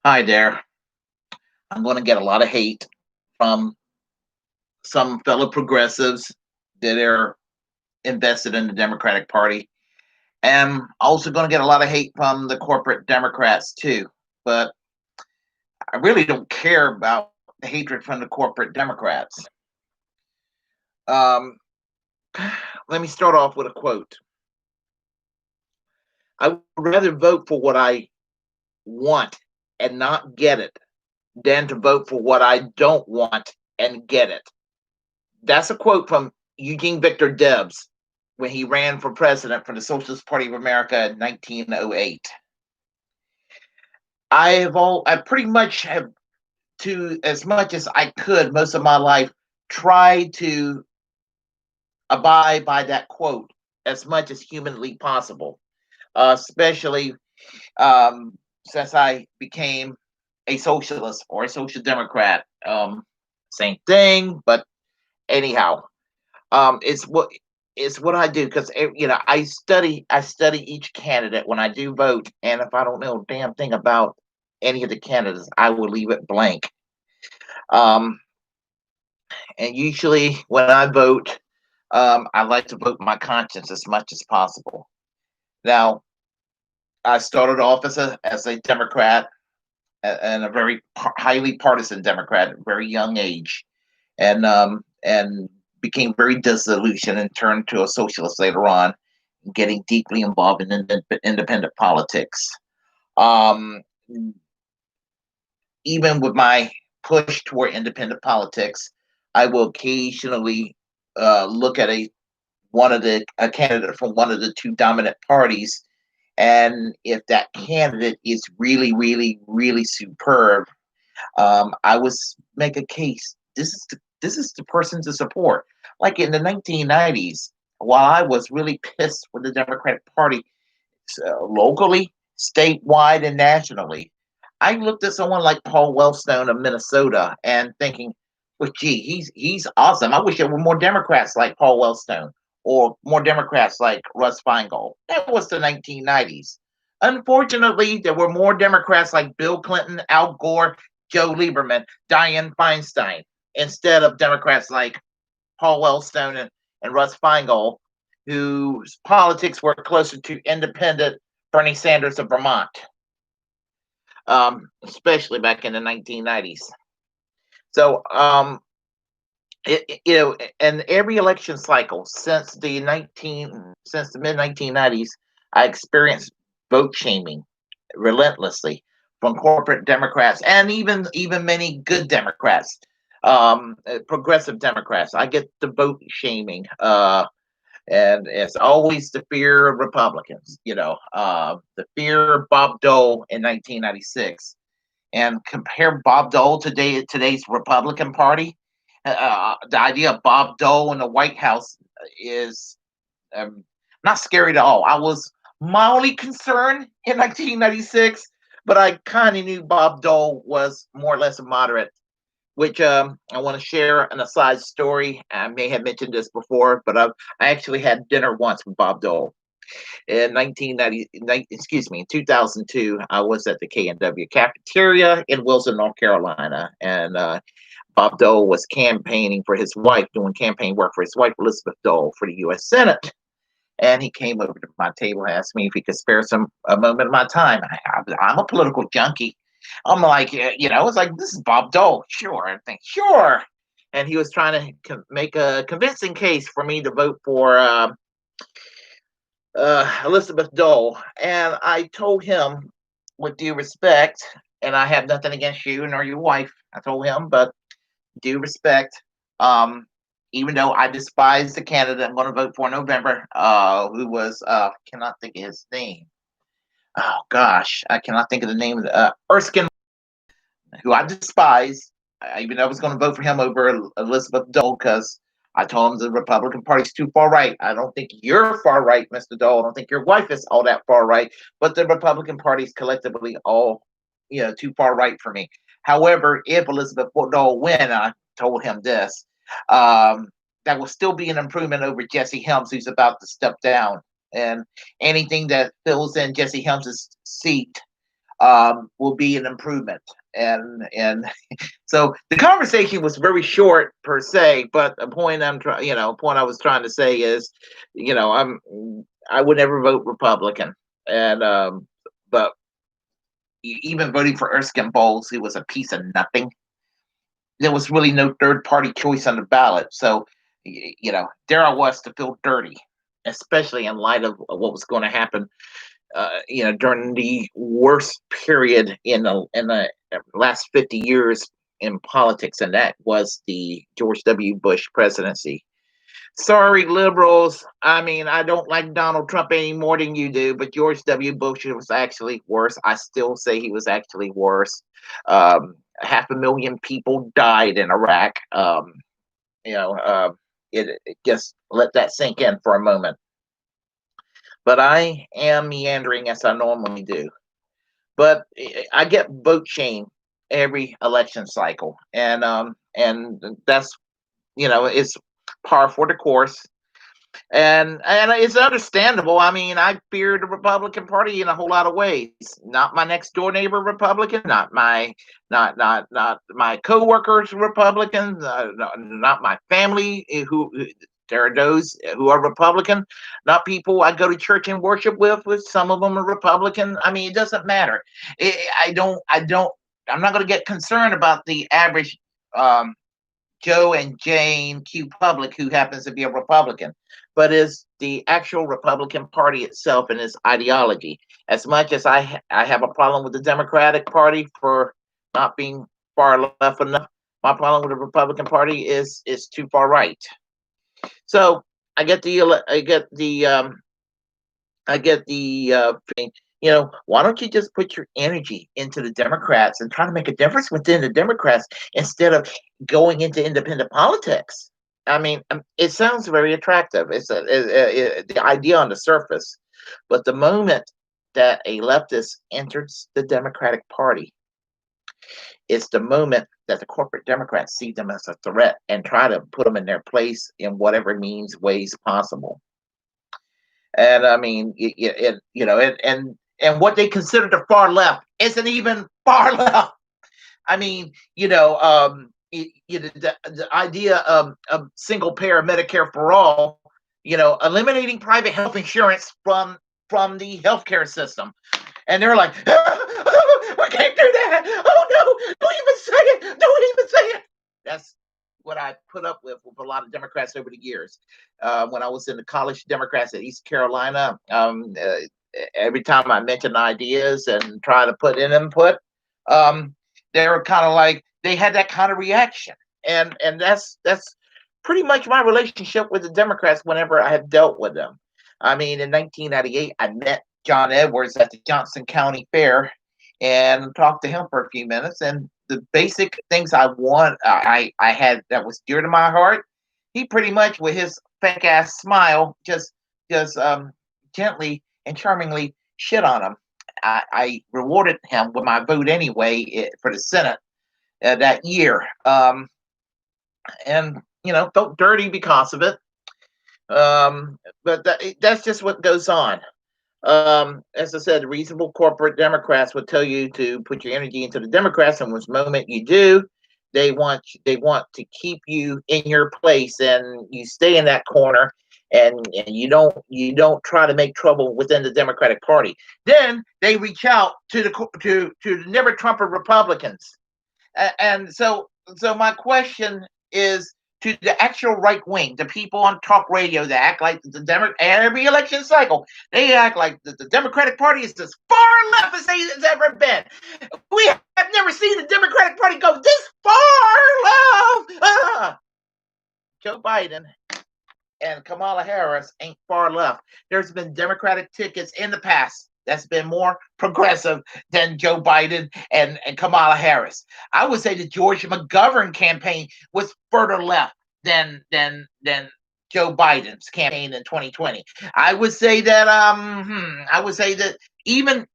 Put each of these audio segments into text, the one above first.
Hi there. I'm going to get a lot of hate from some fellow progressives that are invested in the Democratic Party. And also going to get a lot of hate from the corporate Democrats too. But I really don't care about the hatred from the corporate Democrats. Um, Let me start off with a quote. I would rather vote for what I want and not get it than to vote for what I don't want and get it. That's a quote from Eugene Victor Debs when he ran for president for the Socialist Party of America in 1908. I pretty much have, to as much as I could most of my life, tried to abide by that quote as much as humanly possible, especially since I became a socialist or a social democrat. Same thing, but anyhow, it's what I do because I study each candidate when I do vote, and if I don't know a damn thing about any of the candidates, I will leave it blank. Um, and usually when I vote, I like to vote my conscience as much as possible. Now, I started off as a Democrat and a very highly partisan Democrat at a very young age, and became very disillusioned and turned to a socialist later on, getting deeply involved in independent politics. Um, Even with my push toward independent politics, I will occasionally look at a candidate from one of the two dominant parties, and if that candidate is really, really, really superb, I would make a case. This is the person to support. Like in the 1990s, while I was really pissed with the Democratic Party, locally, statewide, and nationally, I looked at someone like Paul Wellstone of Minnesota and thinking, well, gee, he's awesome. I wish there were more Democrats like Paul Wellstone or more Democrats like Russ Feingold. That was the 1990s. Unfortunately, there were more Democrats like Bill Clinton, Al Gore, Joe Lieberman, Dianne Feinstein, instead of Democrats like Paul Wellstone and Russ Feingold, whose politics were closer to independent Bernie Sanders of Vermont, especially back in the 1990s. So, and every election cycle since the mid 1990s, I experienced vote shaming relentlessly from corporate Democrats and even many good Democrats, progressive Democrats. I get the vote shaming. And it's always the fear of Republicans, the fear of Bob Dole in 1996, and compare Bob Dole today's Republican Party. The idea of Bob Dole in the White House is not scary at all. I was mildly concerned in 1996, but I kind of knew Bob Dole was more or less a moderate, which I want to share an aside story. I may have mentioned this before, but I actually had dinner once with Bob Dole in 1990. Excuse me, in 2002. I was at the K&W cafeteria in Wilson, North Carolina, and Bob Dole was campaigning for his wife, doing campaign work for his wife, Elizabeth Dole, for the U.S. Senate. And he came over to my table and asked me if he could spare a moment of my time. I'm a political junkie. I'm like, it's like, this is Bob Dole. Sure. I think, sure. And he was trying to make a convincing case for me to vote for Elizabeth Dole. And I told him, with due respect, and I have nothing against you nor your wife, I told him, but due respect, um, even though I despise the candidate I'm going to vote for in November, who was, cannot think of his name. Oh gosh, I cannot think of the name of Erskine, who I despise. Even though I was going to vote for him over Elizabeth Dole because I told him the Republican Party's too far right. I don't think you're far right, Mr. Dole. I don't think your wife is all that far right, but the Republican Party's collectively all, too far right for me. However, if Elizabeth Dole win, I told him this, um, that will still be an improvement over Jesse Helms, who's about to step down. And anything that fills in Jesse Helms' seat will be an improvement. And so the conversation was very short per se, but the point I'm trying, point I was trying to say is, I would never vote Republican, and but even voting for Erskine Bowles, who was a piece of nothing, there was really no third party choice on the ballot. So, there I was to feel dirty, especially in light of what was going to happen, during the worst period in the last 50 years in politics, and that was the George W. Bush presidency. Sorry, liberals. I mean, I don't like Donald Trump any more than you do, but George W. Bush was actually worse. I still say he was actually worse. Half a million people died in Iraq. You know, uh, it just let that sink in for a moment. But I am meandering as I normally do. But I get vote shame every election cycle, and that's it's par for the course. And it's understandable. I mean, I fear the Republican Party in a whole lot of ways. Not my next door neighbor Republican, not my coworkers Republicans, not my family who there are those who are Republican, not people I go to church and worship with some of them are Republican. I mean, it doesn't matter. I don't. I'm not going to get concerned about the average um, Joe and Jane Q Public, who happens to be a Republican, but is the actual Republican Party itself and its ideology. As much as I have a problem with the Democratic Party for not being far left enough, my problem with the Republican Party is too far right. So I get the I get the why don't you just put your energy into the Democrats and try to make a difference within the Democrats instead of going into independent politics? I mean, it sounds very attractive. The idea on the surface, but the moment that a leftist enters the Democratic Party, it's the moment that the corporate Democrats see them as a threat and try to put them in their place in whatever means, ways possible. And I mean, and what they consider the far left isn't even far left. I mean, the idea of single payer Medicare for all, eliminating private health insurance from the healthcare system, and they're like, we can't do that. Oh no, don't even say it. Don't even say it. That's what I put up with a lot of Democrats over the years. When I was in the college Democrats at East Carolina, every time I mentioned ideas and try to put in input, um, they were kind of like they had that kind of reaction, and that's pretty much my relationship with the Democrats whenever I have dealt with them. I mean, in 1998, I met John Edwards at the Johnson County Fair and talked to him for a few minutes. And the basic things I had that was dear to my heart, he pretty much with his fake ass smile just gently and charmingly shit on him. I rewarded him with my vote anyway for the Senate that year, and felt dirty because of it. But that's just what goes on. As I said, reasonable corporate Democrats would tell you to put your energy into the Democrats, and the moment you do, they want to keep you in your place, and you stay in that corner, and you don't try to make trouble within the Democratic Party. Then they reach out to the never Trumper Republicans, and so my question is to the actual right wing, the people on talk radio that act like the every election cycle, they act like the Democratic Party is as far left as it's ever been. We have never seen the Democratic Party go this far left. Joe Biden and Kamala Harris ain't far left. There's been Democratic tickets in the past that's been more progressive than Joe Biden and Kamala Harris. I would say the George McGovern campaign was further left than Joe Biden's campaign in 2020. I would say that even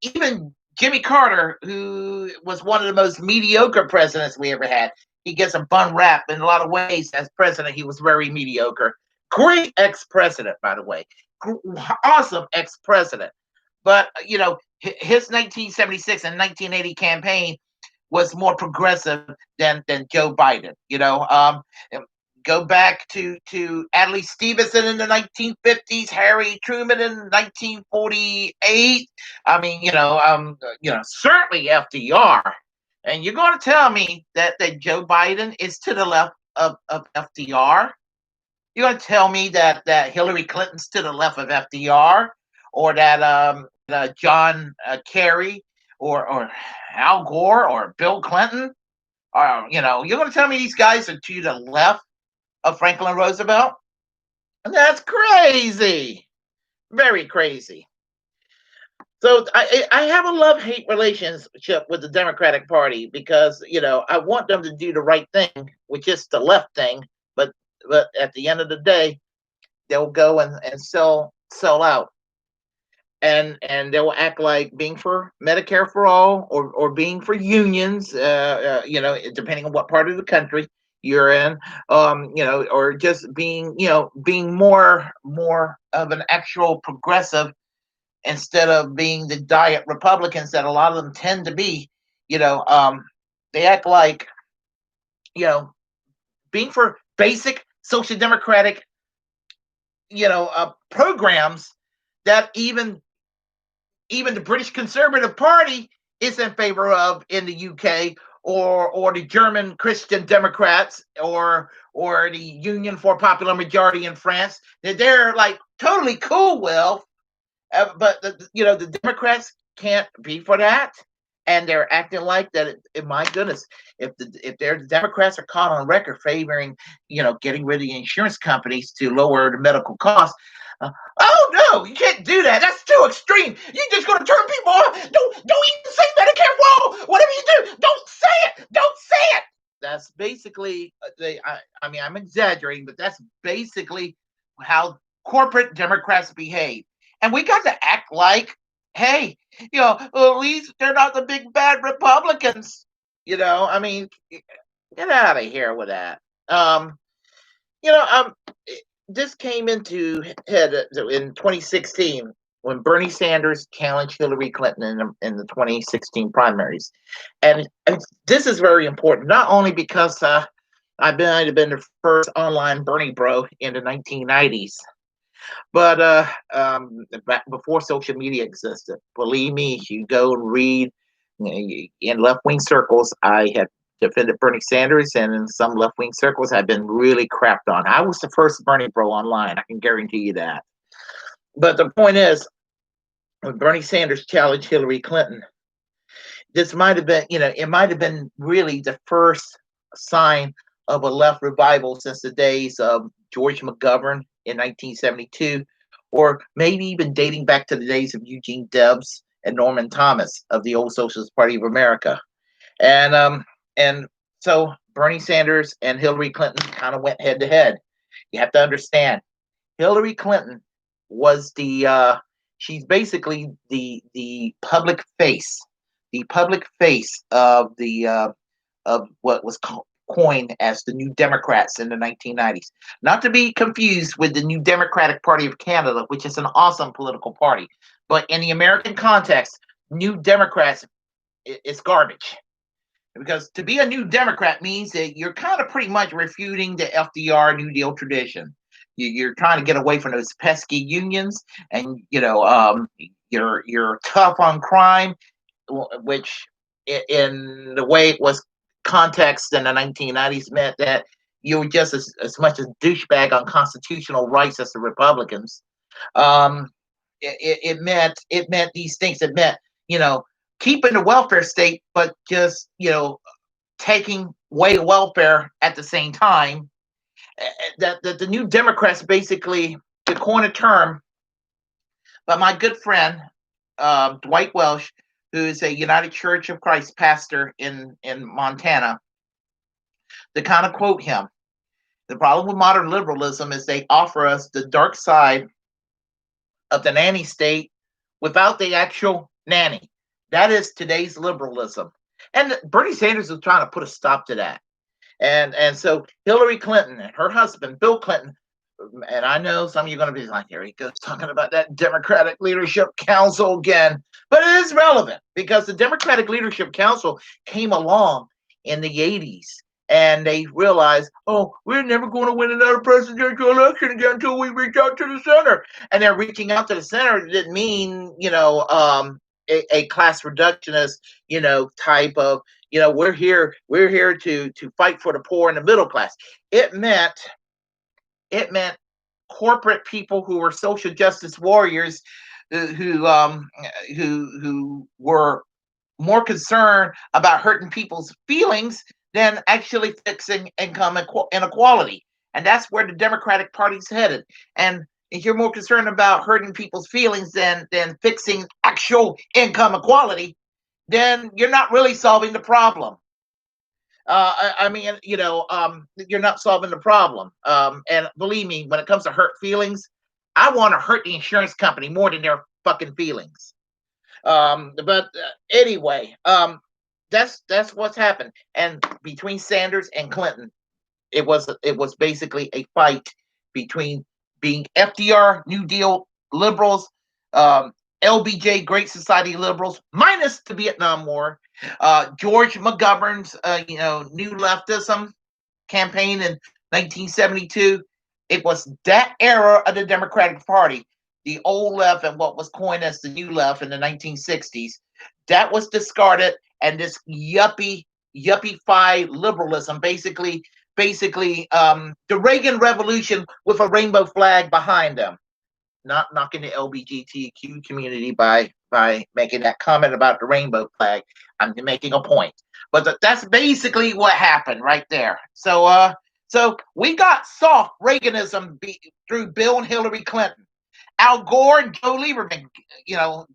Jimmy Carter, who was one of the most mediocre presidents we ever had, he gets a bum rap in a lot of ways. As president, he was very mediocre. Great ex-president, by the way. Awesome ex-president. But his 1976 and 1980 campaign was more progressive than Joe Biden. Go back to Adlai Stevenson in the 1950s, Harry Truman in 1948. I mean, certainly FDR. And you're going to tell me that Joe Biden is to the left of FDR? You're going to tell me that Hillary Clinton's to the left of FDR, or that John Kerry, or Al Gore, or Bill Clinton? You're going to tell me these guys are to the left of Franklin Roosevelt? And that's crazy. Very crazy. So I have a love-hate relationship with the Democratic Party because, I want them to do the right thing, which is the left thing. But at the end of the day, they'll go and sell out. And they'll act like being for Medicare for all, or being for unions, depending on what part of the country you're in, or just being more of an actual progressive, instead of being the diet Republicans that a lot of them tend to be. They act like, being for basic social democratic, programs that even the British Conservative Party is in favor of in the UK, or the German Christian Democrats, or the Union for Popular Majority in France, that they're like totally cool with. But the Democrats can't be for that, and they're acting like that. My goodness, if their Democrats are caught on record favoring, getting rid of the insurance companies to lower the medical costs. Oh no, you can't do that. That's too extreme. You're just going to turn people off. Don't even say Medicare for all. Whatever you do, don't say it. Don't say it. That's basically I mean, I'm exaggerating, but that's basically how corporate Democrats behave. And we got to act like, hey, at least they're not the big bad Republicans. I mean, get out of here with that. You know, um, this came into head in 2016 when Bernie Sanders challenged Hillary Clinton in the 2016 primaries, and this is very important. Not only because I've been the first online Bernie bro in the 1990s, but back before social media existed. Believe me, if you go and read in left wing circles, I have defended Bernie Sanders, and in some left wing circles, I've been really crapped on. I was the first Bernie bro online. I can guarantee you that. But the point is, when Bernie Sanders challenged Hillary Clinton, this might have been, it might have been really the first sign of a left revival since the days of George McGovern in 1972, or maybe even dating back to the days of Eugene Debs and Norman Thomas of the old Socialist Party of America. And so Bernie Sanders and Hillary Clinton kind of went head to head. You have to understand, Hillary Clinton was she's basically the public face, of of what was coined as the New Democrats in the 1990s. Not to be confused with the New Democratic Party of Canada, which is an awesome political party, but in the American context, New Democrats is garbage. Because to be a New Democrat means that you're kind of pretty much refuting the FDR New Deal tradition. You're trying to get away from those pesky unions, and you're tough on crime, which in the way it was context in the 1990s meant that you were just as much a douchebag on constitutional rights as the Republicans. It meant these things. It meant keeping the welfare state, but just taking away the welfare at the same time. That the New Democrats basically, to coin a term by my good friend Dwight Welsh, who is a United Church of Christ pastor in Montana, to kind of quote him: the problem with modern liberalism is they offer us the dark side of the nanny state without the actual nanny. That is today's liberalism. And Bernie Sanders was trying to put a stop to that. And so Hillary Clinton and her husband, Bill Clinton, and I know some of you are going to be like, here he goes talking about that Democratic Leadership Council again. But it is relevant because the Democratic Leadership Council came along in the 80s and they realized, oh, we're never going to win another presidential election again until we reach out to the center. And they're reaching out to the center didn't mean, a class reductionist, type of, we're here to fight for the poor and the middle class. It meant corporate people who were social justice warriors who were more concerned about hurting people's feelings than actually fixing income inequality. And that's where the Democratic Party's headed. And if you're more concerned about hurting people's feelings than fixing actual income equality, then you're not really solving the problem. You're not solving the problem. And believe me, when it comes to hurt feelings, I want to hurt the insurance company more than their fucking feelings. But anyway, that's what's happened. And between Sanders and Clinton, it was basically a fight between being FDR New Deal liberals, LBJ Great Society liberals, minus the Vietnam War, George McGovern's New Leftism campaign in 1972. It was that era of the Democratic Party, the old left and what was coined as the new left in the 1960s. That was discarded, and this yuppie-fi liberalism, basically the Reagan Revolution with a rainbow flag behind them. Not knocking the LGBTQ community by making that comment about the rainbow flag. I'm making a point, but that's basically what happened right there. So we got soft Reaganism through Bill and Hillary Clinton. Al Gore and Joe Lieberman,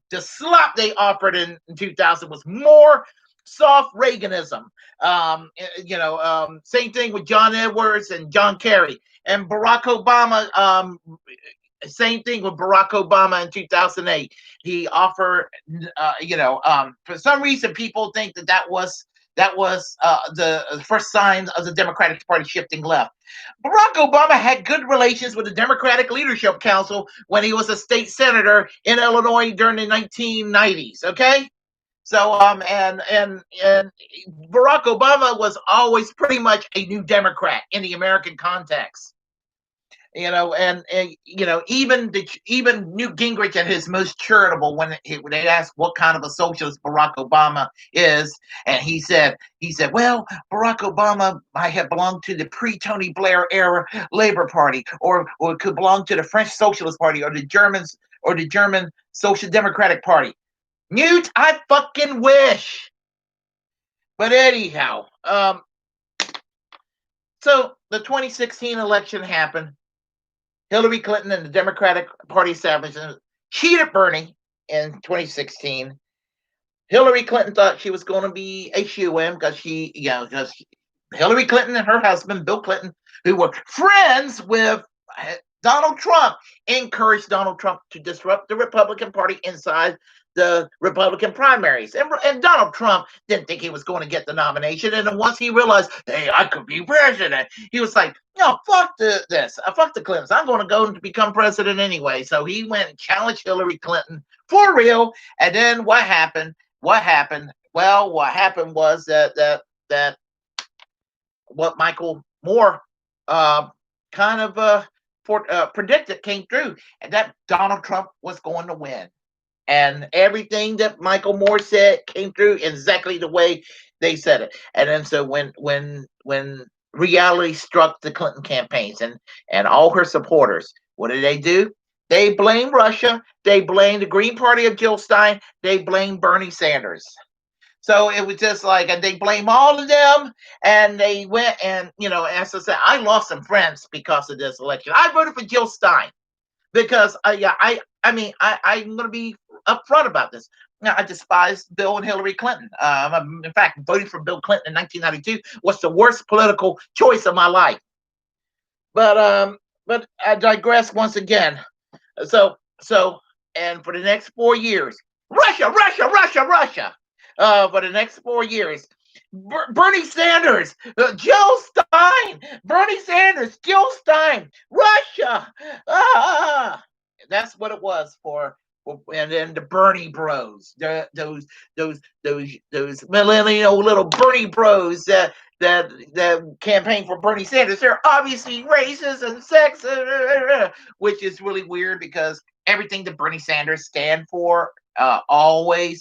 the slop they offered in 2000 was more soft Reaganism. Same thing with John Edwards and John Kerry and Barack Obama. Same thing with Barack Obama in 2008. He offered, for some reason, people think that was the first sign of the Democratic Party shifting left. Barack Obama had good relations with the Democratic Leadership Council when he was a state senator in Illinois during the 1990s. Okay. So, and Barack Obama was always pretty much a New Democrat in the American context. Even Newt Gingrich at his most charitable when they asked what kind of a socialist Barack Obama is, and he said, well, Barack Obama might have belonged to the pre-Tony Blair era Labor Party, or could belong to the French Socialist Party, or the German Social Democratic Party. Newt, I fucking wish. But anyhow, so the 2016 election happened. Hillary Clinton and the Democratic Party establishment cheated Bernie in 2016. Hillary Clinton thought she was going to be a shoo-in because Hillary Clinton and her husband, Bill Clinton, who were friends with Donald Trump, encouraged Donald Trump to disrupt the Republican Party inside the Republican primaries. And Donald Trump didn't think he was going to get the nomination. And then once he realized, hey, I could be president, he was like, no, fuck this. Fuck the Clintons. I'm going to go and become president anyway. So he went and challenged Hillary Clinton for real. And then what happened? Well, what happened was that what Michael Moore predicted came true, and that Donald Trump was going to win. And everything that Michael Moore said came through exactly the way they said it. And then so when reality struck the Clinton campaigns and all her supporters, what did they do? They blamed Russia. They blamed the Green Party of Jill Stein. They blamed Bernie Sanders. So it was just like, and they blame all of them, and they went and, as I said, I lost some friends because of this election. I voted for Jill Stein because, I'm going to be upfront about this. Now, I despise Bill and Hillary Clinton. In fact, voting for Bill Clinton in 1992 was the worst political choice of my life. But I digress once again. So, and for the next 4 years, Russia. For the next 4 years, Bernie Sanders, Jill Stein, Bernie Sanders, Jill Stein, Russia. That's what it was for And then the Bernie Bros, those millennial little Bernie Bros that campaign for Bernie Sanders. They're obviously racist and sexist, which is really weird because everything that Bernie Sanders stand for always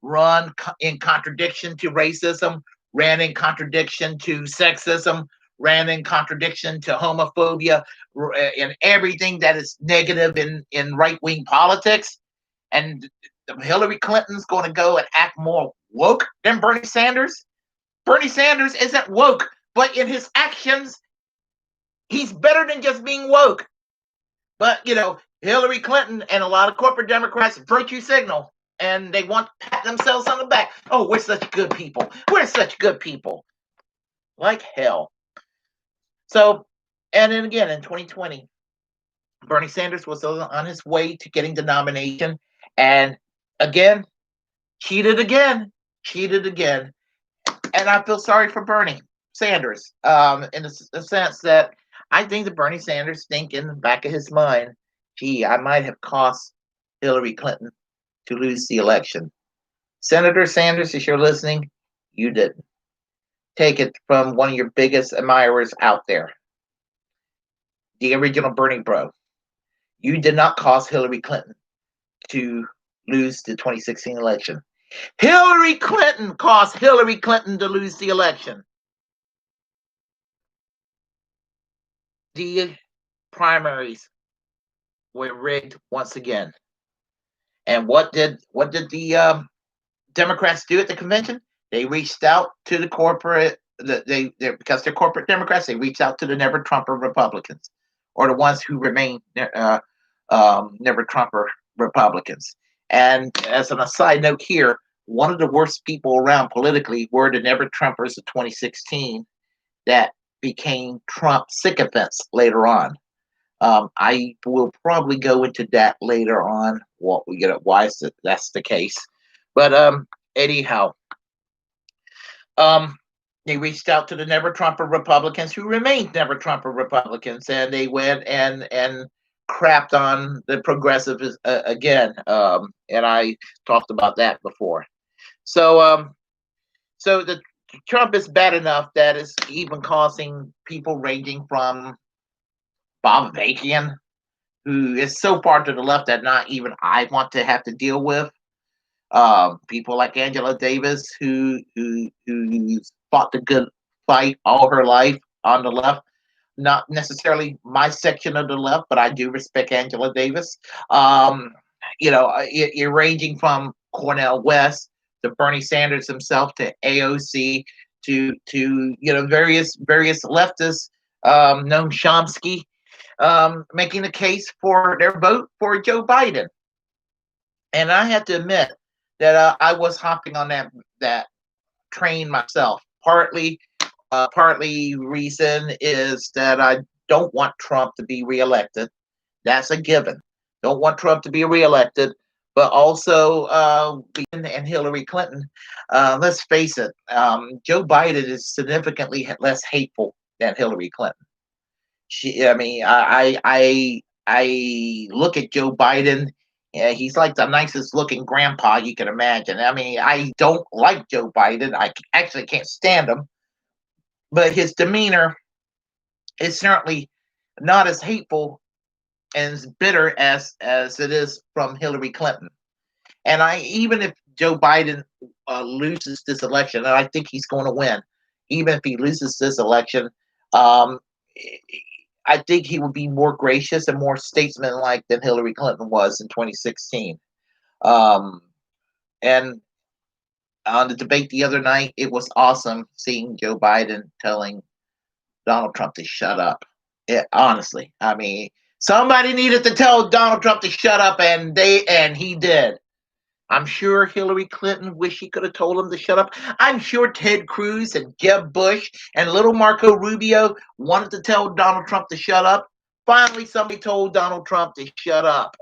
run in contradiction to racism, ran in contradiction to sexism, ran in contradiction to homophobia, and everything that is negative in right wing politics. And Hillary Clinton's going to go and act more woke than Bernie Sanders. Bernie Sanders isn't woke, but in his actions, he's better than just being woke. But, Hillary Clinton and a lot of corporate Democrats virtue signal, and they want to pat themselves on the back. Oh, we're such good people. We're such good people. Like hell. So, and then again, in 2020, Bernie Sanders was on his way to getting the nomination. And again, cheated again. And I feel sorry for Bernie Sanders in the sense that I think that Bernie Sanders think in the back of his mind, gee, I might have cost Hillary Clinton to lose the election. Senator Sanders, if you're listening, you didn't. Take it from one of your biggest admirers out there, the original Bernie bro. You did not cause Hillary Clinton to lose the 2016 election. Hillary Clinton caused Hillary Clinton to lose the election. The primaries were rigged once again. And what did the Democrats do at the convention? They reached out to the corporate. Because they're corporate Democrats, they reached out to the never Trumper Republicans, or the ones who remain never Trumper Republicans. And as an aside note here, one of the worst people around politically were the never Trumpers of 2016 that became Trump sycophants later on. I will probably go into that later on. What we get, why that's the case. But anyhow, they reached out to the never Trumper Republicans who remained never Trumper Republicans, and they went and crapped on the progressives again. And I talked about that before. So the Trump is bad enough that it's even causing people ranging from Bob Avakian, who is so far to the left that not even I want to have to deal with. People like Angela Davis, who fought the good fight all her life on the left. Not necessarily my section of the left, but I do respect Angela Davis. You're ranging from Cornel West to Bernie Sanders himself to AOC to various leftists, Noam Chomsky, making a case for their vote for Joe Biden. And I have to admit that I was hopping on that train myself. Partly reason is that I don't want Trump to be reelected. That's a given. Don't want Trump to be reelected. But also, and Hillary Clinton, let's face it, Joe Biden is significantly less hateful than Hillary Clinton. I look at Joe Biden. Yeah, he's like the nicest looking grandpa you can imagine. I mean, I don't like Joe Biden. I actually can't stand him. But his demeanor is certainly not as hateful and as bitter as it is from Hillary Clinton. And even if Joe Biden loses this election, and I think he's going to win, even if he loses this election, I think he would be more gracious and more statesmanlike than Hillary Clinton was in 2016. And on the debate the other night, it was awesome seeing Joe Biden telling Donald Trump to shut up. Honestly, I mean, somebody needed to tell Donald Trump to shut up, and he did. I'm sure Hillary Clinton wished she could have told him to shut up. I'm sure Ted Cruz and Jeb Bush and little Marco Rubio wanted to tell Donald Trump to shut up. Finally, somebody told Donald Trump to shut up.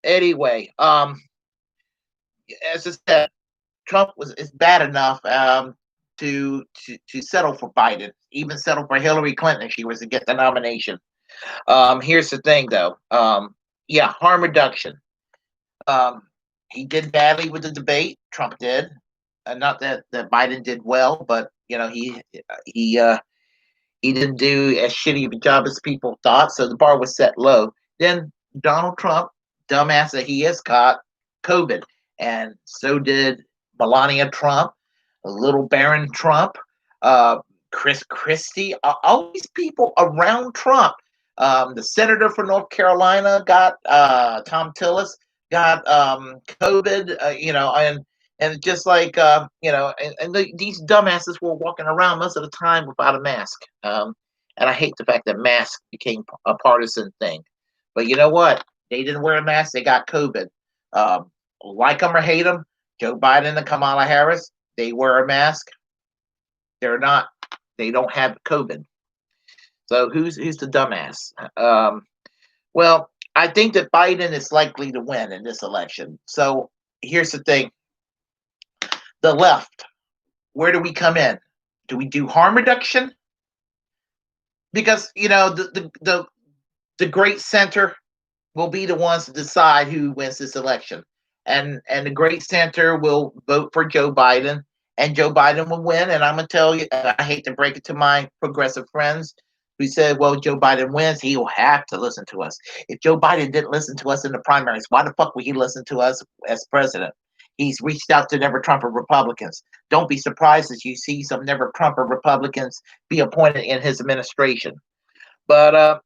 Anyway, as I said, Trump is bad enough to settle for Biden, even settle for Hillary Clinton if she was to get the nomination. Here's the thing, though. Harm reduction. Um, he did badly with the debate. Trump did. Not that Biden did well, but he he didn't do as shitty of a job as people thought. So the bar was set low. Then Donald Trump, dumbass that he is, caught COVID, and so did Melania Trump, little Baron Trump, uh, Chris Christie, all these people around Trump. The senator from North Carolina got Tom Tillis got COVID, and just like these dumbasses were walking around most of the time without a mask. And I hate the fact that masks became a partisan thing. But you know what? They didn't wear a mask. They got COVID. Like them or hate them, Joe Biden and Kamala Harris, they wear a mask. They're not. They don't have COVID. So who's the dumbass? Well, I think that Biden is likely to win in this election. So here's the thing: the left. Where do we come in? Do we do harm reduction? Because the great center will be the ones to decide who wins this election, and the great center will vote for Joe Biden, and Joe Biden will win. And I'm gonna tell you, I hate to break it to my progressive friends who said, "Well, Joe Biden wins, he will have to listen to us." If Joe Biden didn't listen to us in the primaries, why the fuck would he listen to us as president? He's reached out to never Trumper Republicans. Don't be surprised as you see some never Trumper Republicans be appointed in his administration. But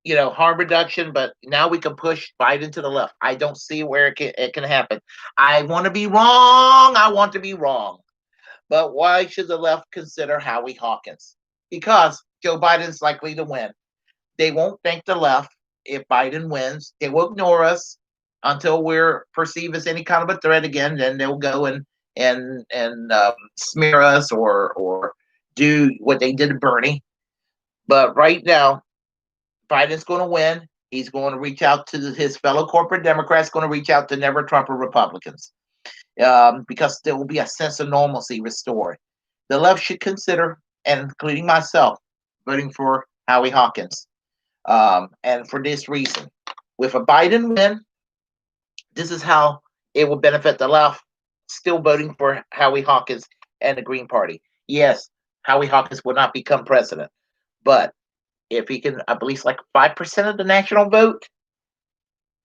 harm reduction, but now we can push Biden to the left. I don't see where it can happen. I want to be wrong. I want to be wrong. But why should the left consider Howie Hawkins? Because Joe Biden's likely to win. They won't thank the left if Biden wins. They will ignore us until we're perceived as any kind of a threat again. Then they'll go and smear us or do what they did to Bernie. But right now, Biden's going to win. He's going to reach out to his fellow corporate Democrats, going to reach out to never Trumper Republicans, because there will be a sense of normalcy restored. The left should consider, and including myself, voting for Howie Hawkins. And for this reason, with a Biden win, this is how it will benefit the left, still voting for Howie Hawkins and the Green Party. Yes, Howie Hawkins will not become president, but if he can, I believe, like 5% of the national vote,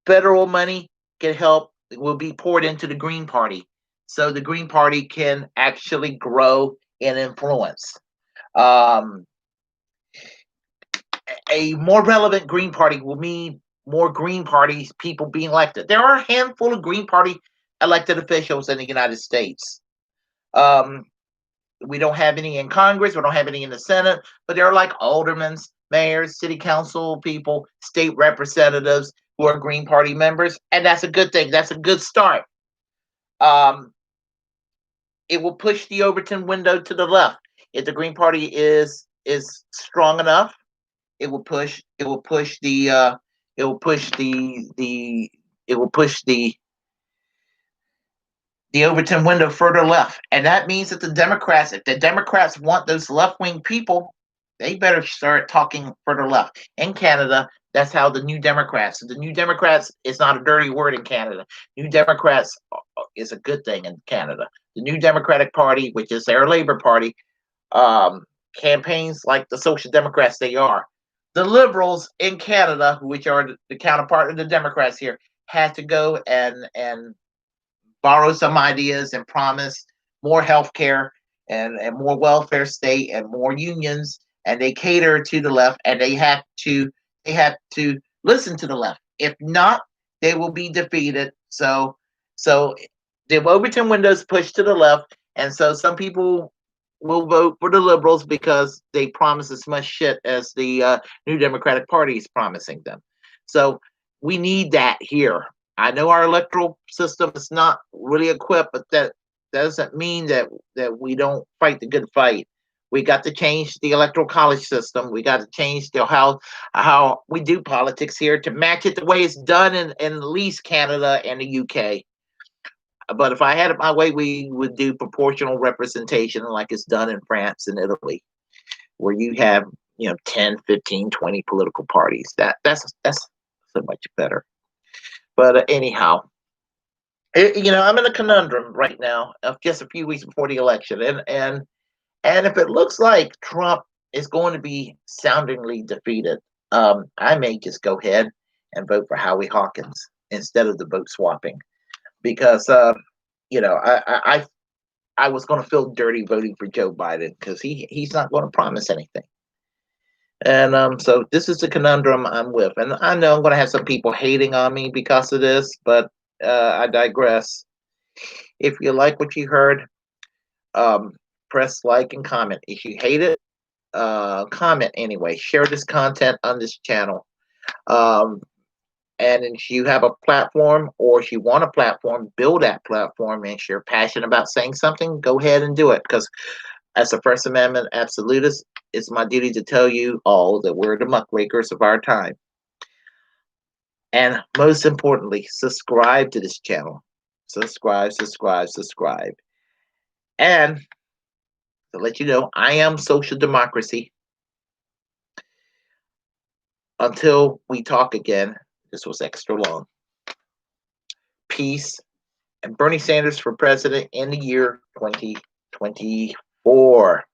federal money can help. Will be poured into the Green Party, so the Green Party can actually grow in influence. A more relevant Green Party will mean more Green Party people being elected. There are a handful of Green Party elected officials in the United States. We don't have any in Congress. We don't have any in the Senate, but they're like aldermen, mayors, city council people, state representatives who are Green Party members, and that's a good thing. That's a good start. It will push the Overton window to the left. If the Green Party is strong enough, it will push the Overton window further left. And that means that if the Democrats want those left-wing people, they better start talking further left. In Canada, that's how the New Democrats is not a dirty word in Canada. New Democrats is a good thing in Canada. The New Democratic Party, which is their Labour Party, campaigns like the Social Democrats they are. The Liberals in Canada, which are the counterpart of the Democrats here, had to go and borrow some ideas and promise more health care and more welfare state and more unions, and they cater to the left, and they have to listen to the left. If not, they will be defeated. So the Overton window is pushed to the left, and so some people will vote for the Liberals because they promise as much shit as the New Democratic Party is promising them. So we need that here. I know our electoral system is not really equipped, but that doesn't mean that we don't fight the good fight. We got to change the electoral college system. We got to change how we do politics here to match it the way it's done in at least Canada and the UK. But if I had it my way, we would do proportional representation like it's done in France and Italy, where you have 10, 15, 20 political parties. That's so much better. But anyhow, I'm in a conundrum right now, of just a few weeks before the election, and if it looks like Trump is going to be soundingly defeated, I may just go ahead and vote for Howie Hawkins instead of the vote swapping, because I was going to feel dirty voting for Joe Biden because he's not going to promise anything. And so this is the conundrum I'm with, and I know I'm going to have some people hating on me because of this, but I digress. If you like what you heard, um, press like and comment. If you hate it, comment anyway. Share this content on this channel. Um, and if you have a platform, or if you want a platform, build that platform. And if you're passionate about saying something, go ahead and do it. Because as a First Amendment absolutist, it's my duty to tell you all that we're the muckrakers of our time. And most importantly, subscribe to this channel. Subscribe, subscribe, subscribe. And to let you know, I am social democracy. Until we talk again, this was extra long. Peace, and Bernie Sanders for president in the year 2024.